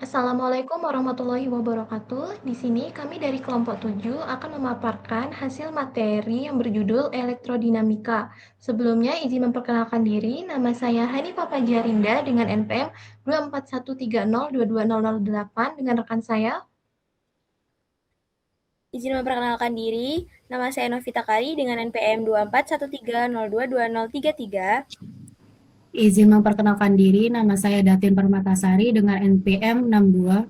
Assalamualaikum warahmatullahi wabarakatuh. Di sini kami dari kelompok 7 akan memaparkan hasil materi yang berjudul elektrodinamika. Sebelumnya izin memperkenalkan diri, nama saya Hani Papajarinda dengan NPM 24130220008 dengan rekan saya. Izin memperkenalkan diri, nama saya Novita Kari dengan NPM 2413022033. Izin memperkenalkan diri, nama saya Datin Permatasari dengan NPM 62.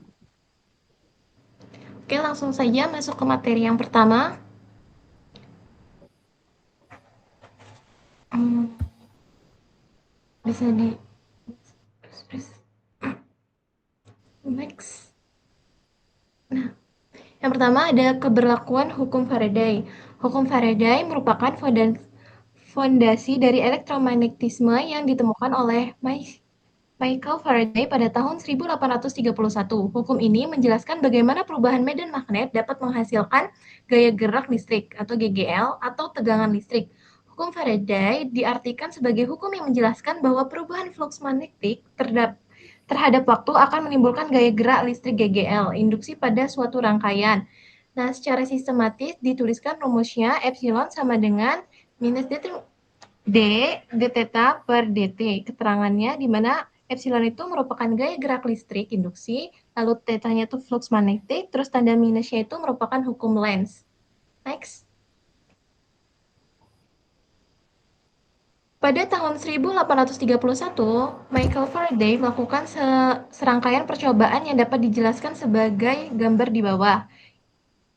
Oke, langsung saja masuk ke materi yang pertama. Bisa di next. Nah, yang pertama ada keberlakuan hukum Faraday. Hukum Faraday merupakan fondasi dari elektromagnetisme yang ditemukan oleh Michael Faraday pada tahun 1831. Hukum ini menjelaskan bagaimana perubahan medan magnet dapat menghasilkan gaya gerak listrik atau GGL atau tegangan listrik. Hukum Faraday diartikan sebagai hukum yang menjelaskan bahwa perubahan flux magnetik terhadap waktu akan menimbulkan gaya gerak listrik GGL, induksi pada suatu rangkaian. Nah, secara sistematis dituliskan rumusnya epsilon sama dengan minus d theta per dt. Keterangannya di mana epsilon itu merupakan gaya gerak listrik induksi, lalu theta-nya itu flux magnetik, terus tanda minusnya itu merupakan hukum Lenz. Next. Pada tahun 1831, Michael Faraday melakukan serangkaian percobaan yang dapat dijelaskan sebagai gambar di bawah.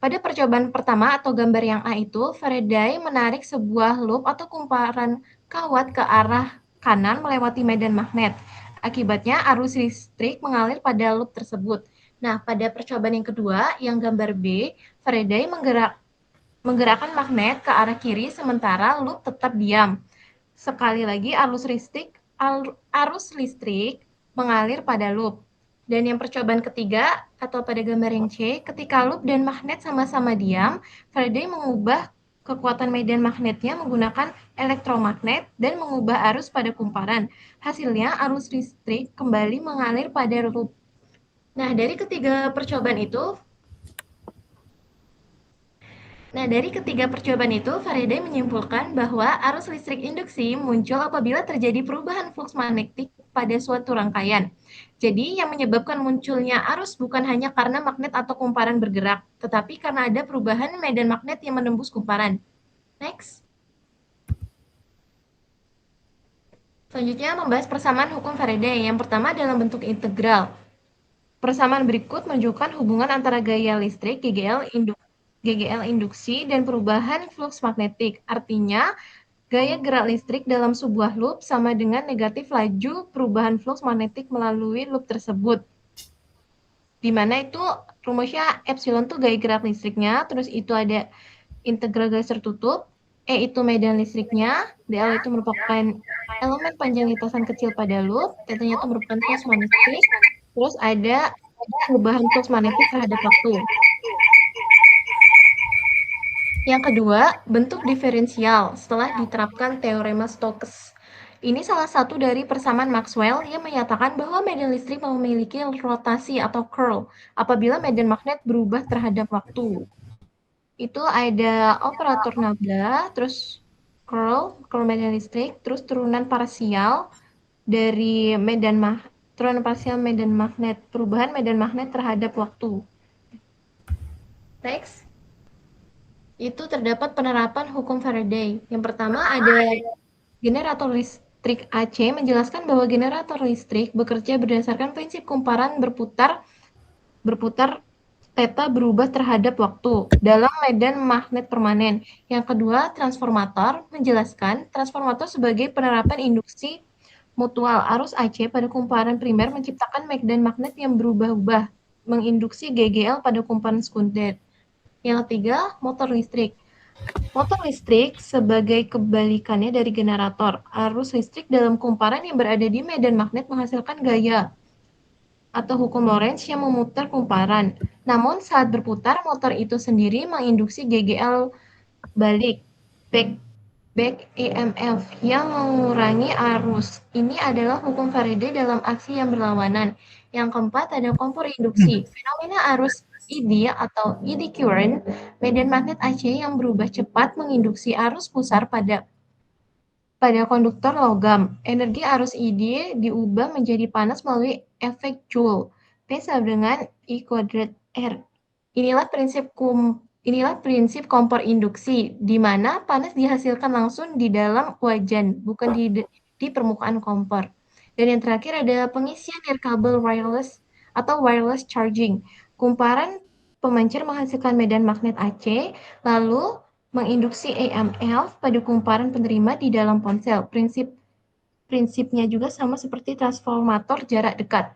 Pada percobaan pertama atau gambar yang A itu, Faraday menarik sebuah loop atau kumparan kawat ke arah kanan melewati medan magnet. Akibatnya arus listrik mengalir pada loop tersebut. Nah, pada percobaan yang kedua, yang gambar B, Faraday menggerakkan magnet ke arah kiri sementara loop tetap diam. Sekali lagi arus listrik mengalir pada loop. Dan yang percobaan ketiga atau pada gambar yang C, ketika loop dan magnet sama-sama diam, Faraday mengubah kekuatan medan magnetnya menggunakan elektromagnet dan mengubah arus pada kumparan. Hasilnya arus listrik kembali mengalir pada loop. Nah, dari ketiga percobaan itu, Faraday menyimpulkan bahwa arus listrik induksi muncul apabila terjadi perubahan flux magnetik pada suatu rangkaian. Jadi, yang menyebabkan munculnya arus bukan hanya karena magnet atau kumparan bergerak, tetapi karena ada perubahan medan magnet yang menembus kumparan. Next. Selanjutnya membahas persamaan hukum Faraday. Yang pertama dalam bentuk integral. Persamaan berikut menunjukkan hubungan antara gaya listrik GGL induksi dan perubahan flux magnetik. Artinya, gaya gerak listrik dalam sebuah loop sama dengan negatif laju perubahan flux magnetik melalui loop tersebut. Di mana itu rumusnya epsilon tuh gaya gerak listriknya, terus itu ada integral garis tertutup, E itu medan listriknya, dl itu merupakan elemen panjang lintasan kecil pada loop, θ-nya itu merupakan flux magnetik, terus ada perubahan flux magnetik terhadap waktu. Yang kedua, bentuk diferensial setelah diterapkan teorema Stokes. Ini salah satu dari persamaan Maxwell yang menyatakan bahwa medan listrik memiliki rotasi atau curl apabila medan magnet berubah terhadap waktu. Itu ada operator nabla, terus curl medan listrik, terus turunan parsial dari turunan parsial medan magnet, perubahan medan magnet terhadap waktu. Next. Itu terdapat penerapan hukum Faraday. Yang pertama ada generator listrik AC menjelaskan bahwa generator listrik bekerja berdasarkan prinsip kumparan berputar theta berubah terhadap waktu dalam medan magnet permanen. Yang kedua, transformator menjelaskan transformator sebagai penerapan induksi mutual arus AC pada kumparan primer menciptakan medan magnet yang berubah-ubah, menginduksi GGL pada kumparan sekunder. Yang ketiga, motor listrik. Motor listrik sebagai kebalikannya dari generator. Arus listrik dalam kumparan yang berada di medan magnet menghasilkan gaya atau hukum Lorentz yang memutar kumparan. Namun saat berputar, motor itu sendiri menginduksi GGL balik, back back EMF yang mengurangi arus. Ini adalah hukum Faraday dalam aksi yang berlawanan. Yang keempat ada kompor induksi. Fenomena arus ED atau eddy current, medan magnet AC yang berubah cepat menginduksi arus pusar pada konduktor logam. Energi arus ED diubah menjadi panas melalui efek Joule. P sama dengan I kuadrat R. Inilah prinsip kompor induksi, di mana panas dihasilkan langsung di dalam wajan, bukan di permukaan kompor. Dan yang terakhir ada pengisian nirkabel wireless atau wireless charging. Kumparan pemancar menghasilkan medan magnet AC, lalu menginduksi EMF pada kumparan penerima di dalam ponsel. Prinsipnya juga sama seperti transformator jarak dekat.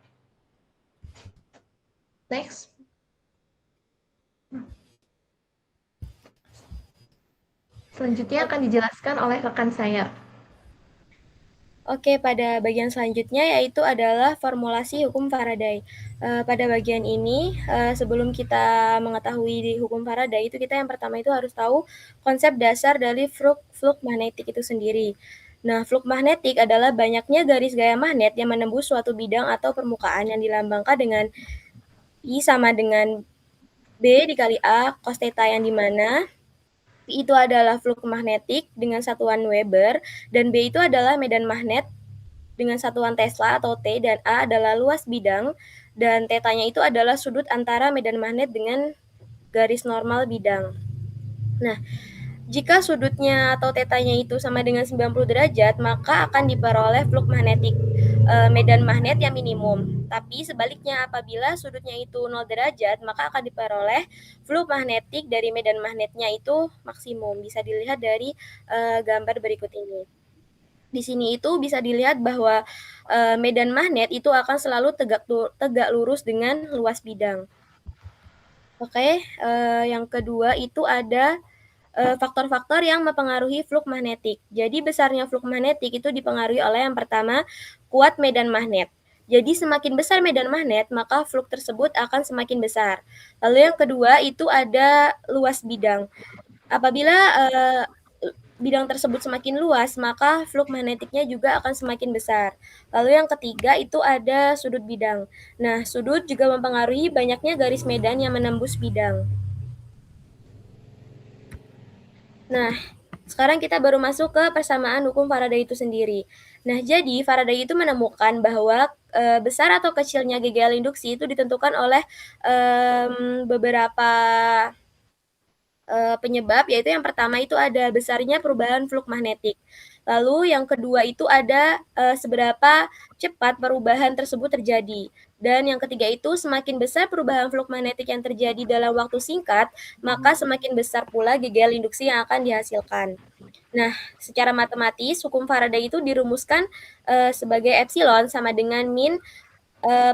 Next. Selanjutnya akan dijelaskan oleh rekan saya. Oke, pada bagian selanjutnya yaitu adalah formulasi hukum Faraday. Pada bagian ini, sebelum kita mengetahui di hukum Faraday itu kita yang pertama itu harus tahu konsep dasar dari flux magnetik itu sendiri. Nah, flux magnetik adalah banyaknya garis gaya magnet yang menembus suatu bidang atau permukaan yang dilambangkan dengan I sama dengan B dikali A cos theta, yang dimana I itu adalah flux magnetik dengan satuan Weber, dan B itu adalah medan magnet dengan satuan Tesla atau T, dan A adalah luas bidang, dan θ-nya itu adalah sudut antara medan magnet dengan garis normal bidang. Nah, jika sudutnya atau θ-nya itu sama dengan 90 derajat, maka akan diperoleh flux magnetik medan magnet yang minimum. Tapi sebaliknya, apabila sudutnya itu 0 derajat, maka akan diperoleh flux magnetik dari medan magnetnya itu maksimum. Bisa dilihat dari gambar berikut ini. Di sini itu bisa dilihat bahwa medan magnet itu akan selalu tegak lurus dengan luas bidang. Oke, yang kedua itu ada faktor-faktor yang mempengaruhi flux magnetik. Jadi besarnya flux magnetik itu dipengaruhi oleh yang pertama, kuat medan magnet. Jadi semakin besar medan magnet, maka flux tersebut akan semakin besar. Lalu yang kedua itu ada luas bidang. Apabila bidang tersebut semakin luas, maka flux magnetiknya juga akan semakin besar. Lalu yang ketiga itu ada sudut bidang. Nah, sudut juga mempengaruhi banyaknya garis medan yang menembus bidang. Nah, sekarang kita baru masuk ke persamaan hukum Faraday itu sendiri. Nah, jadi Faraday itu menemukan bahwa besar atau kecilnya GGL induksi itu ditentukan oleh beberapa penyebab, yaitu yang pertama itu ada besarnya perubahan flux magnetik. Lalu yang kedua itu ada seberapa cepat perubahan tersebut terjadi. Dan yang ketiga itu semakin besar perubahan flux magnetik yang terjadi dalam waktu singkat, maka semakin besar pula GGL induksi yang akan dihasilkan. Nah, secara matematis hukum Faraday itu dirumuskan sebagai epsilon sama dengan min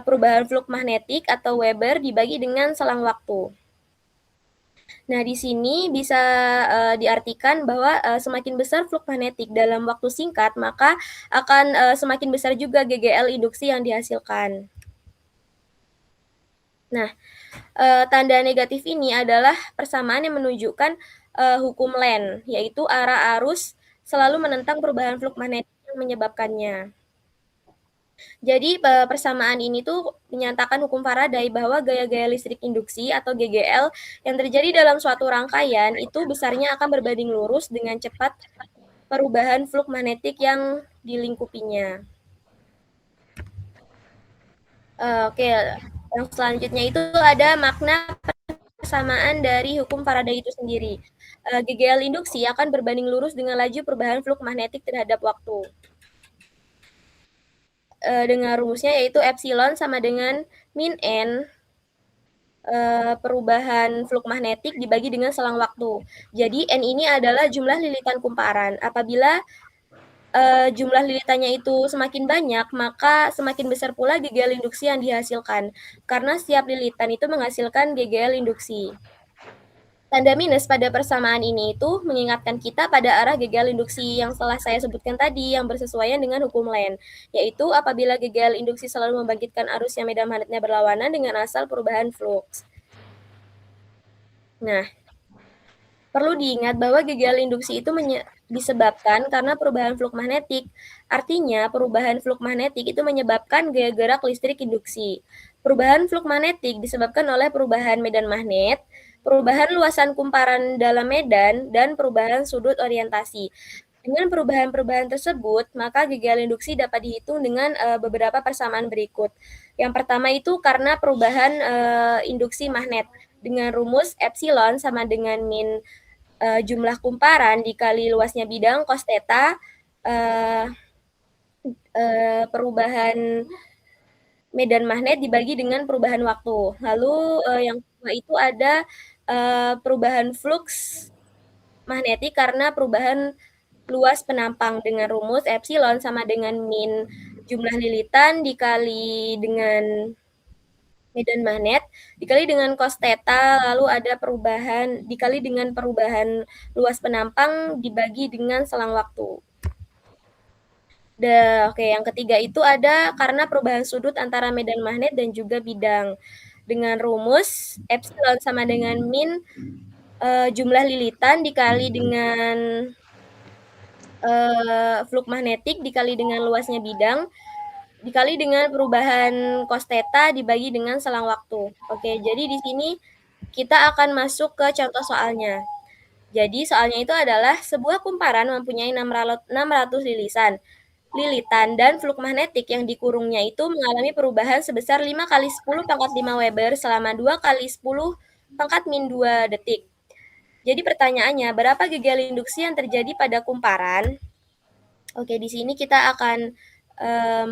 perubahan flux magnetik atau Weber dibagi dengan selang waktu. Nah, di sini bisa diartikan bahwa semakin besar flux magnetik dalam waktu singkat, maka akan semakin besar juga GGL induksi yang dihasilkan. Nah, tanda negatif ini adalah persamaan yang menunjukkan hukum Len, yaitu arah arus selalu menentang perubahan flux magnetik yang menyebabkannya. Jadi persamaan ini tuh menyatakan hukum Faraday bahwa gaya-gaya listrik induksi atau GGL yang terjadi dalam suatu rangkaian itu besarnya akan berbanding lurus dengan cepat perubahan flux magnetik yang dilingkupinya. Oke, yang selanjutnya itu ada makna persamaan dari hukum Faraday itu sendiri. GGL induksi akan berbanding lurus dengan laju perubahan flux magnetik terhadap waktu. Dengan rumusnya yaitu epsilon sama dengan min N perubahan flux magnetik dibagi dengan selang waktu. Jadi N ini adalah jumlah lilitan kumparan. Apabila jumlah lilitannya itu semakin banyak, maka semakin besar pula GGL induksi yang dihasilkan. Karena setiap lilitan itu menghasilkan GGL induksi. Tanda minus pada persamaan ini itu mengingatkan kita pada arah GGL induksi yang telah saya sebutkan tadi yang bersesuaian dengan hukum Len, yaitu apabila GGL induksi selalu membangkitkan arus yang medan magnetnya berlawanan dengan asal perubahan flux. Nah, perlu diingat bahwa GGL induksi itu disebabkan karena perubahan fluk magnetik. Artinya, perubahan fluk magnetik itu menyebabkan gaya gerak listrik induksi. Perubahan fluk magnetik disebabkan oleh perubahan medan magnet, perubahan luasan kumparan dalam medan, dan perubahan sudut orientasi. Dengan perubahan-perubahan tersebut, maka gejala induksi dapat dihitung dengan beberapa persamaan berikut. Yang pertama itu karena perubahan induksi magnet dengan rumus epsilon sama dengan min jumlah kumparan dikali luasnya bidang cos theta perubahan medan magnet dibagi dengan perubahan waktu. Lalu yang kedua itu ada perubahan flux magnetik karena perubahan luas penampang dengan rumus epsilon sama dengan min jumlah lilitan dikali dengan medan magnet dikali dengan cos theta, lalu ada perubahan dikali dengan perubahan luas penampang dibagi dengan selang waktu. Oke, yang ketiga itu ada karena perubahan sudut antara medan magnet dan juga bidang dengan rumus epsilon sama dengan min jumlah lilitan dikali dengan fluk magnetik dikali dengan luasnya bidang dikali dengan perubahan cos theta dibagi dengan selang waktu. Oke, jadi di sini kita akan masuk ke contoh soalnya. Jadi soalnya itu adalah sebuah kumparan mempunyai 600 lilitan dan fluk magnetik yang dikurungnya itu mengalami perubahan sebesar 5 kali 10 pangkat 5 Weber selama 2 kali 10 pangkat min 2 detik. Jadi pertanyaannya, berapa gejala induksi yang terjadi pada kumparan? Oke, di sini kita akan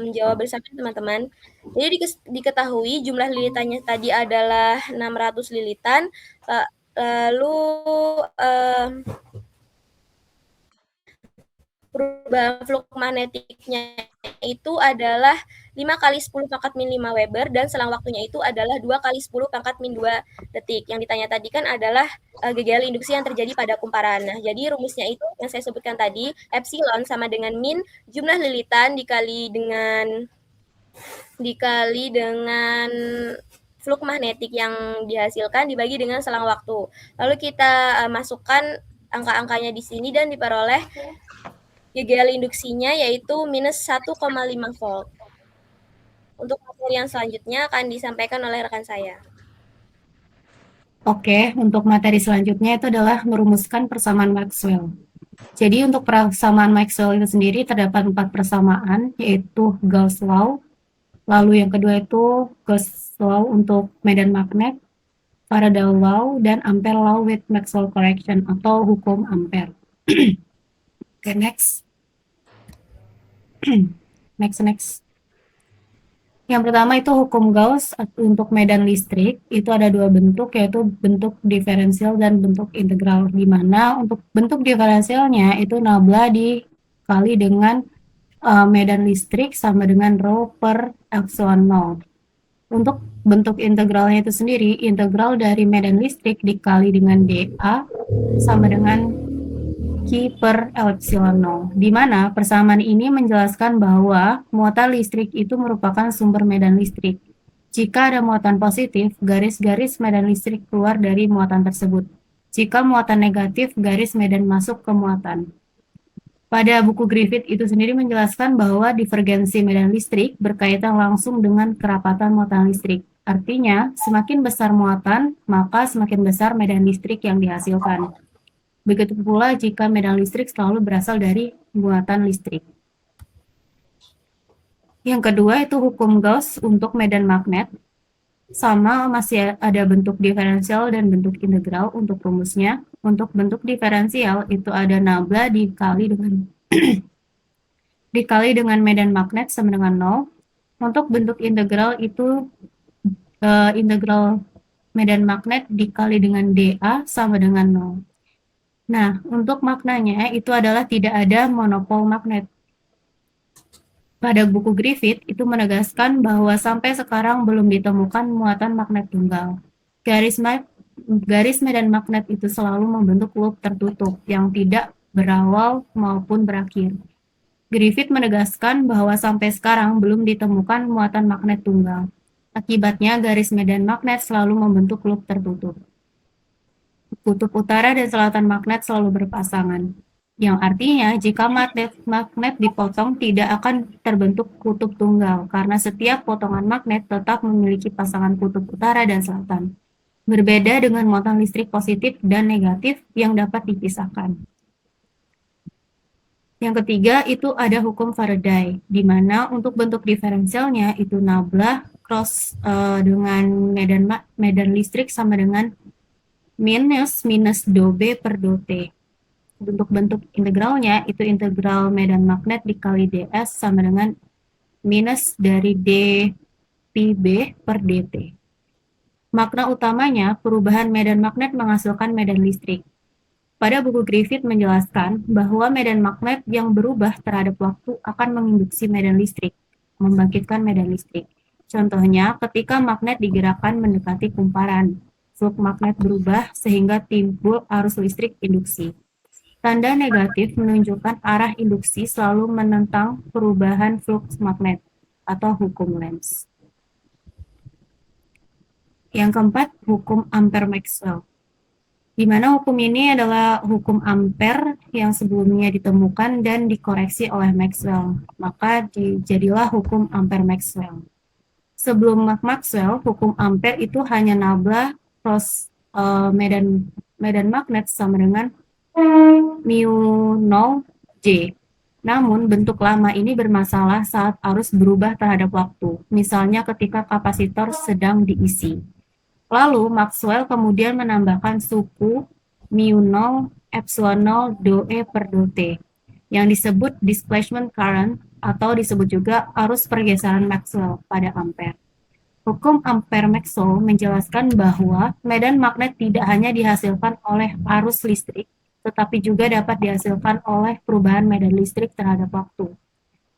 menjawab bersama teman-teman. Jadi diketahui jumlah lilitannya tadi adalah 600 lilitan, lalu perubahan fluk magnetiknya itu adalah 5 kali 10 pangkat min 5 Weber dan selang waktunya itu adalah 2 kali 10 pangkat min 2 detik. Yang ditanya tadi kan adalah gejala induksi yang terjadi pada kumparan. Nah, jadi rumusnya itu yang saya sebutkan tadi, epsilon sama dengan min jumlah lilitan dikali dengan fluk magnetik yang dihasilkan dibagi dengan selang waktu. Lalu kita masukkan angka-angkanya di sini dan diperoleh gejala induksinya yaitu minus 1,5 volt. Untuk materi yang selanjutnya akan disampaikan oleh rekan saya. Oke, untuk materi selanjutnya itu adalah merumuskan persamaan Maxwell. Jadi untuk persamaan Maxwell itu sendiri terdapat 4 persamaan, yaitu Gauss Law, lalu yang kedua itu Gauss Law untuk medan magnet, Faraday Law, dan Ampere Law with Maxwell correction atau hukum Ampere. Oke, next. next. Yang pertama itu hukum Gauss untuk medan listrik, itu ada 2 bentuk, yaitu bentuk diferensial dan bentuk integral, di mana untuk bentuk diferensialnya itu nabla dikali dengan medan listrik sama dengan rho per epsilon 0. Untuk bentuk integralnya itu sendiri, integral dari medan listrik dikali dengan dA sama dengan Q per epsilon 0, di mana persamaan ini menjelaskan bahwa muatan listrik itu merupakan sumber medan listrik. Jika ada muatan positif, garis-garis medan listrik keluar dari muatan tersebut. Jika muatan negatif, garis medan masuk ke muatan. Pada buku Griffith itu sendiri menjelaskan bahwa divergensi medan listrik berkaitan langsung dengan kerapatan muatan listrik. Artinya, semakin besar muatan, maka semakin besar medan listrik yang dihasilkan. Begitu pula jika medan listrik selalu berasal dari muatan listrik. Yang kedua itu hukum Gauss untuk medan magnet. Sama, masih ada bentuk diferensial dan bentuk integral untuk rumusnya. Untuk bentuk diferensial itu ada nabla dikali dengan medan magnet sama dengan 0. Untuk bentuk integral itu integral medan magnet dikali dengan dA sama dengan 0. Nah, untuk maknanya itu adalah tidak ada monopol magnet. Pada buku Griffith itu menegaskan bahwa sampai sekarang belum ditemukan muatan magnet tunggal. Garis medan magnet itu selalu membentuk loop tertutup yang tidak berawal maupun berakhir. Griffith menegaskan bahwa sampai sekarang belum ditemukan muatan magnet tunggal. Akibatnya garis medan magnet selalu membentuk loop tertutup. Kutub utara dan selatan magnet selalu berpasangan. Yang artinya jika magnet dipotong tidak akan terbentuk kutub tunggal karena setiap potongan magnet tetap memiliki pasangan kutub utara dan selatan. Berbeda dengan muatan listrik positif dan negatif yang dapat dipisahkan. Yang ketiga itu ada hukum Faraday, di mana untuk bentuk diferensialnya itu nabla cross dengan medan listrik sama dengan minus do B per do T. Untuk bentuk integralnya itu integral medan magnet dikali ds sama dengan minus dari d pi B per dt. Makna utamanya perubahan medan magnet menghasilkan medan listrik. Pada buku Griffith menjelaskan bahwa medan magnet yang berubah terhadap waktu akan menginduksi medan listrik, membangkitkan medan listrik. Contohnya, ketika magnet digerakkan mendekati kumparan, flux magnet berubah sehingga timbul arus listrik induksi. Tanda negatif menunjukkan arah induksi selalu menentang perubahan flux magnet atau hukum Lenz. Yang keempat, hukum Ampere-Maxwell. Di mana hukum ini adalah hukum Ampere yang sebelumnya ditemukan dan dikoreksi oleh Maxwell. Maka jadilah hukum Ampere-Maxwell. Sebelum Maxwell, hukum Ampere itu hanya nabla cross medan magnet sama dengan mu 0 J. Namun bentuk lama ini bermasalah saat arus berubah terhadap waktu, misalnya ketika kapasitor sedang diisi. Lalu Maxwell kemudian menambahkan suku mu0 epsilon 0 do E per do T yang disebut displacement current atau disebut juga arus pergeseran Maxwell pada Ampere. Hukum Ampere-Maxwell menjelaskan bahwa medan magnet tidak hanya dihasilkan oleh arus listrik, tetapi juga dapat dihasilkan oleh perubahan medan listrik terhadap waktu.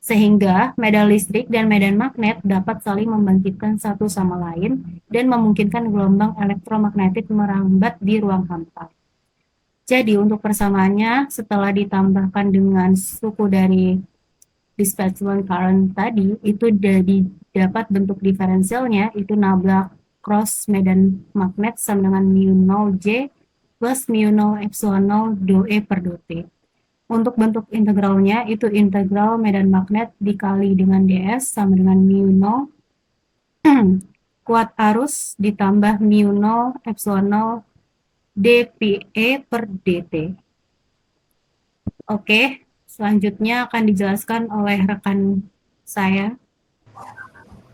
Sehingga medan listrik dan medan magnet dapat saling membangkitkan satu sama lain dan memungkinkan gelombang elektromagnetik merambat di ruang hampa. Jadi untuk persamaannya setelah ditambahkan dengan suku dari displacement current tadi itu dapat bentuk diferensialnya itu nabla cross medan magnet sama dengan mu 0 J plus mu 0 epsilon 0 do E per do T. Untuk bentuk integralnya itu integral medan magnet dikali dengan ds sama dengan mu 0 kuat arus ditambah mu 0 epsilon 0 dPe per dt. Oke, selanjutnya akan dijelaskan oleh rekan saya.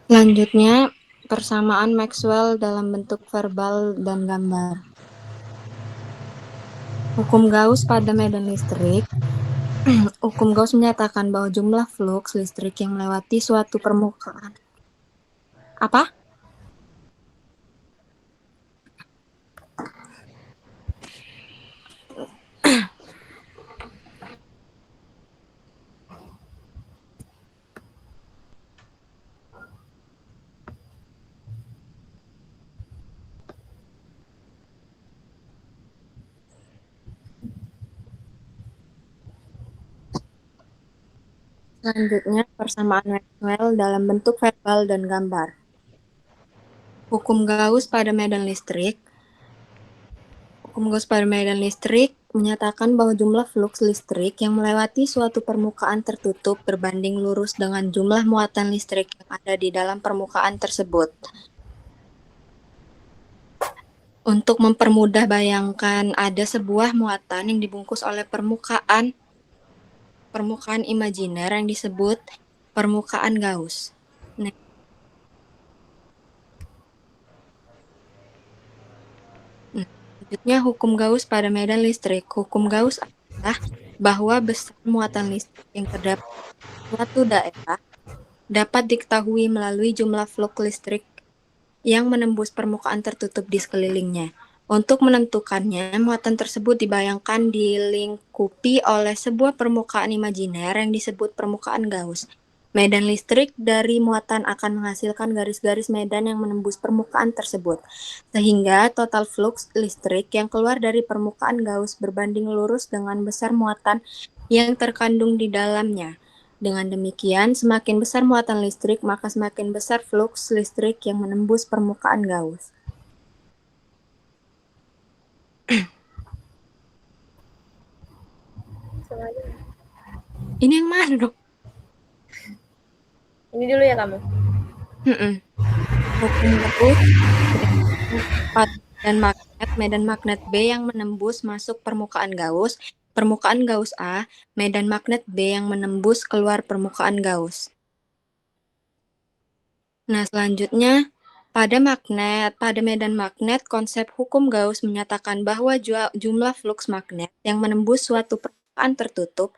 Selanjutnya, persamaan Maxwell dalam bentuk verbal dan gambar. Hukum Gauss pada medan listrik. Hukum Gauss menyatakan bahwa jumlah flux listrik yang melewati suatu permukaan. Apa? Selanjutnya, persamaan Maxwell dalam bentuk verbal dan gambar. Hukum Gauss pada medan listrik. Hukum Gauss pada medan listrik menyatakan bahwa jumlah flux listrik yang melewati suatu permukaan tertutup berbanding lurus dengan jumlah muatan listrik yang ada di dalam permukaan tersebut. Untuk mempermudah, bayangkan ada sebuah muatan yang dibungkus oleh permukaan imajiner yang disebut permukaan Gauss. Selanjutnya, hukum Gauss pada medan listrik. Hukum Gauss adalah bahwa besar muatan listrik yang terdapat di suatu daerah dapat diketahui melalui jumlah flux listrik yang menembus permukaan tertutup di sekelilingnya. Untuk menentukannya, muatan tersebut dibayangkan dilingkupi oleh sebuah permukaan imajiner yang disebut permukaan Gauss. Medan listrik dari muatan akan menghasilkan garis-garis medan yang menembus permukaan tersebut, sehingga total flux listrik yang keluar dari permukaan Gauss berbanding lurus dengan besar muatan yang terkandung di dalamnya. Dengan demikian, semakin besar muatan listrik, maka semakin besar flux listrik yang menembus permukaan Gauss. Ini yang mana dong? Ini dulu ya kamu. Hukum Gauss dan magnet, medan magnet B yang menembus masuk permukaan Gauss A, medan magnet B yang menembus keluar permukaan Gauss. Nah, selanjutnya pada medan magnet, konsep hukum Gauss menyatakan bahwa jumlah flux magnet yang menembus suatu permukaan tertutup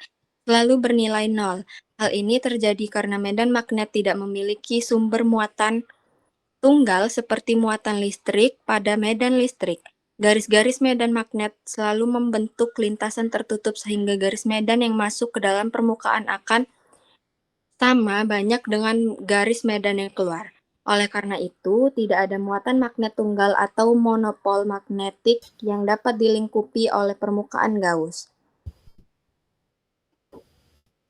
selalu bernilai nol. Hal ini terjadi karena medan magnet tidak memiliki sumber muatan tunggal seperti muatan listrik pada medan listrik. Garis-garis medan magnet selalu membentuk lintasan tertutup sehingga garis medan yang masuk ke dalam permukaan akan sama banyak dengan garis medan yang keluar. Oleh karena itu, tidak ada muatan magnet tunggal atau monopol magnetik yang dapat dilingkupi oleh permukaan Gauss.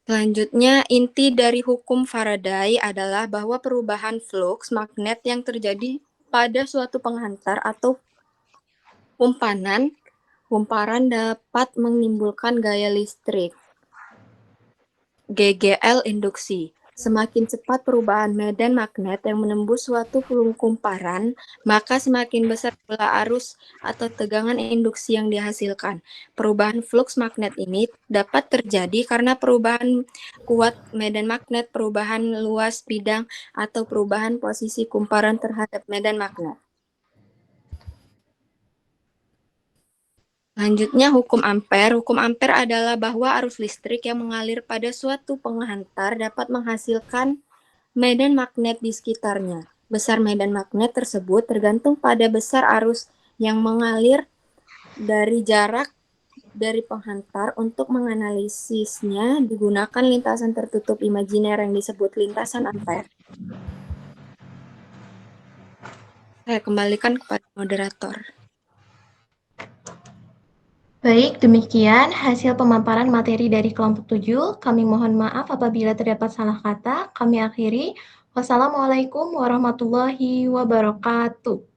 Selanjutnya, inti dari hukum Faraday adalah bahwa perubahan flux magnet yang terjadi pada suatu penghantar atau kumparan dapat menimbulkan gaya listrik. GGL induksi. Semakin cepat perubahan medan magnet yang menembus suatu kumparan, maka semakin besar pula arus atau tegangan induksi yang dihasilkan. Perubahan flux magnet ini dapat terjadi karena perubahan kuat medan magnet, perubahan luas bidang, atau perubahan posisi kumparan terhadap medan magnet. Selanjutnya, hukum Ampere. Hukum Ampere adalah bahwa arus listrik yang mengalir pada suatu penghantar dapat menghasilkan medan magnet di sekitarnya. Besar medan magnet tersebut tergantung pada besar arus yang mengalir dari jarak dari penghantar. Untuk menganalisisnya digunakan lintasan tertutup imajiner yang disebut lintasan Ampere. Saya kembalikan kepada moderator. Baik, demikian hasil pemaparan materi dari kelompok 7. Kami mohon maaf apabila terdapat salah kata. Kami akhiri. Wassalamualaikum warahmatullahi wabarakatuh.